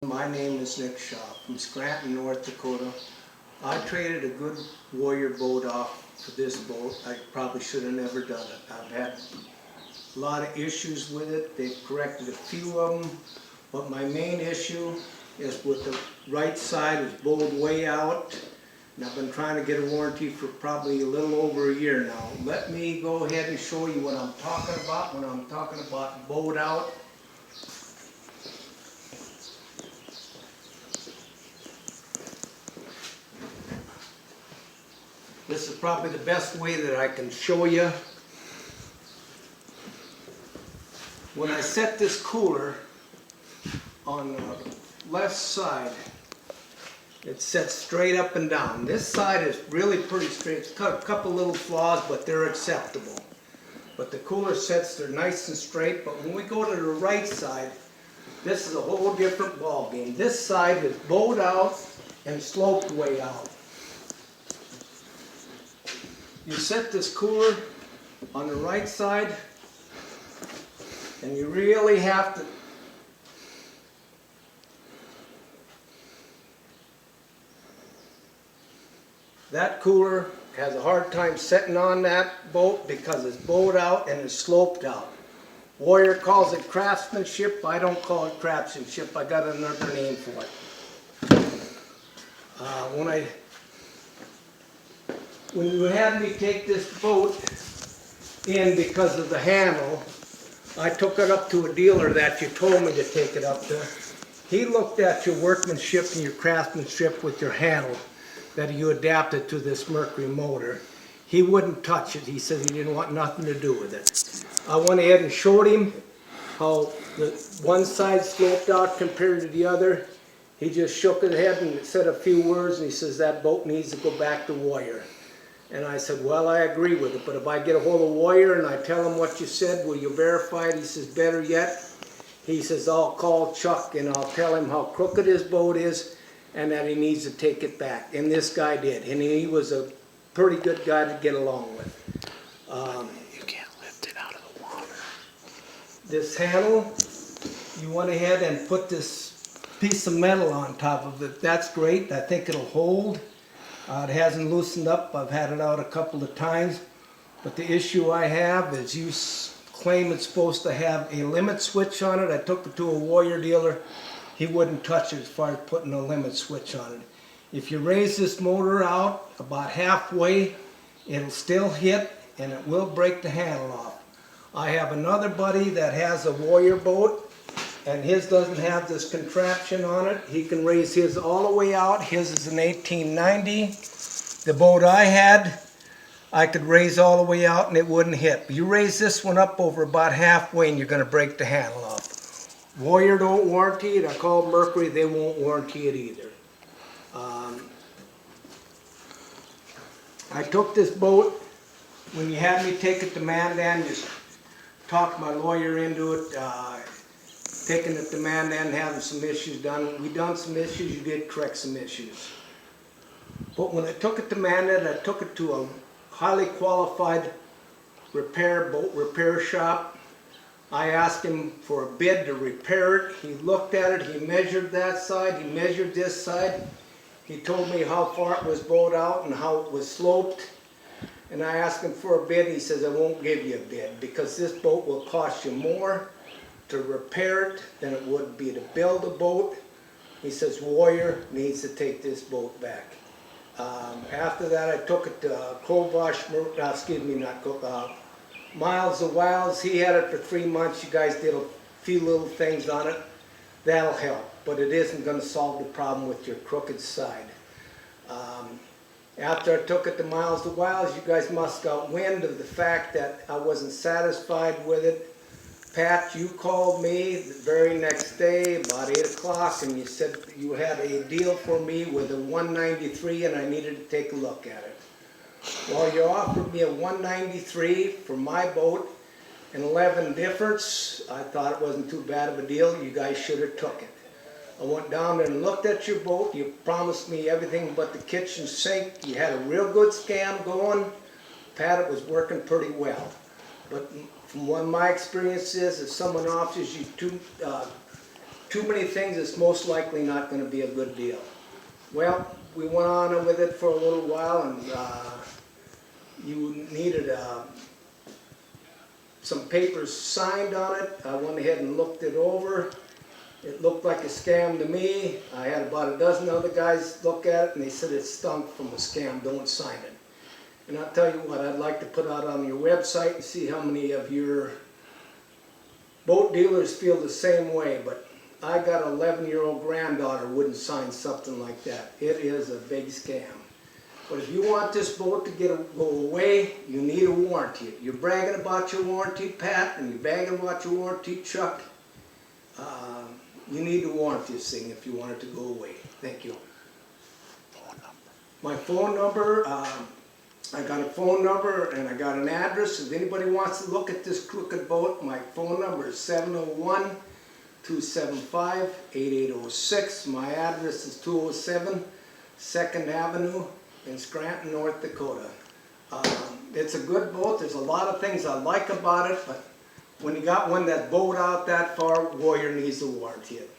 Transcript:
My name is Nick Shaw from Scranton, North Dakota. I traded a good Warrior boat off for this boat. I probably should have never done it. I've had a lot of issues with it. They've corrected a few of them, but my main issue is with the right side is bowed way out. And I've been trying to get a warranty for probably a little over a year now. Let me go ahead and show you what I'm talking about when I'm talking about bowed out. This is probably the best way that I can show you. When I set this cooler on the left side, it sets straight up and down. This side is really pretty straight. It's got a couple little flaws, but they're acceptable. But the cooler sets, they're nice and straight. But when we go to the right side, this is a whole different ball game. This side is bowed out and sloped way out. You set this cooler on the right side, and you really have to that cooler has a hard time setting on that boat because it's bowed out and it's sloped out. Warrior calls it craftsmanship. I don't call it craftsmanship. I got another name for it. When you had me take this boat in because of the handle, I took it up to a dealer that you told me to take it up to. He looked at your workmanship and your craftsmanship with your handle that you adapted to this Mercury motor. He wouldn't touch it. He said he didn't want nothing to do with it. I went ahead and showed him how the one side sloped out compared to the other. He just shook his head and said a few words, and he says that boat needs to go back to Warrior. And I said, well, I agree with it, but if I get a hold of Warrior and I tell him what you said, will you verify it? He says, better yet, he says, I'll call Chuck and I'll tell him how crooked his boat is and that he needs to take it back. And this guy did, and he was a pretty good guy to get along with. You can't lift it out of the water. This handle, you went ahead and put this piece of metal on top of it. That's great. I think it'll hold. It hasn't loosened up. I've had it out a couple of times. But the issue I have is you claim it's supposed to have a limit switch on it. I took it to a Warrior dealer. He wouldn't touch it as far as putting a limit switch on it. If you raise this motor out about halfway, it'll still hit and it will break the handle off. I have another buddy that has a Warrior boat, and his doesn't have this contraption on it. He can raise his all the way out. His is an 1890. The boat I had, I could raise all the way out and it wouldn't hit. You raise this one up over about halfway and you're going to break the handle off. Warrior don't warranty it. I called Mercury. They won't warranty it either. I took this boat. When you had me take it to Mandan, just talked my lawyer into it. Taking it to Mandan, having some issues done. We done some issues, you did correct some issues. But when I took it to Mandan, I took it to a highly qualified boat repair shop. I asked him for a bid to repair it. He looked at it, he measured that side, he measured this side. He told me how far it was bowed out and how it was sloped. And I asked him for a bid. He says, I won't give you a bid because this boat will cost you more to repair it than it would be to build a boat. He says Warrior needs to take this boat back. After that, I took it to Miles of Wilds. He had it for 3 months. You guys did a few little things on it. That'll help, but it isn't going to solve the problem with your crooked side. After I took it to Miles of Wilds, you guys must got wind of the fact that I wasn't satisfied with it. Pat, you called me the very next day about 8 o'clock and you said you had a deal for me with a 193 and I needed to take a look at it. Well, you offered me a 193 for my boat and 11 difference. I thought it wasn't too bad of a deal. You guys should have took it. I went down there and looked at your boat. You promised me everything but the kitchen sink. You had a real good scam going. Pat, it was working pretty well. But from what my experience is, if someone offers you too many things, it's most likely not gonna be a good deal. Well, we went on with it for a little while, and you needed some papers signed on it. I went ahead and looked it over. It looked like a scam to me. I had about a dozen other guys look at it, and they said it stunk from a scam, don't sign it. And I'll tell you what, I'd like to put out on your website and see how many of your boat dealers feel the same way, but I got an 11-year-old granddaughter wouldn't sign something like that. It is a big scam. But if you want this boat to go away, you need a warranty. You're bragging about your warranty, Pat, and you're bragging about your warranty, Chuck. You need to warranty this thing if you want it to go away. Thank you. Phone number. My phone number, I got a phone number and I got an address. If anybody wants to look at this crooked boat, my phone number is 701-275-8806. My address is 207 2nd Avenue in Scranton, North Dakota. It's a good boat. There's a lot of things I like about it, but when you got one that bowed out that far, Warrior needs to warranty it.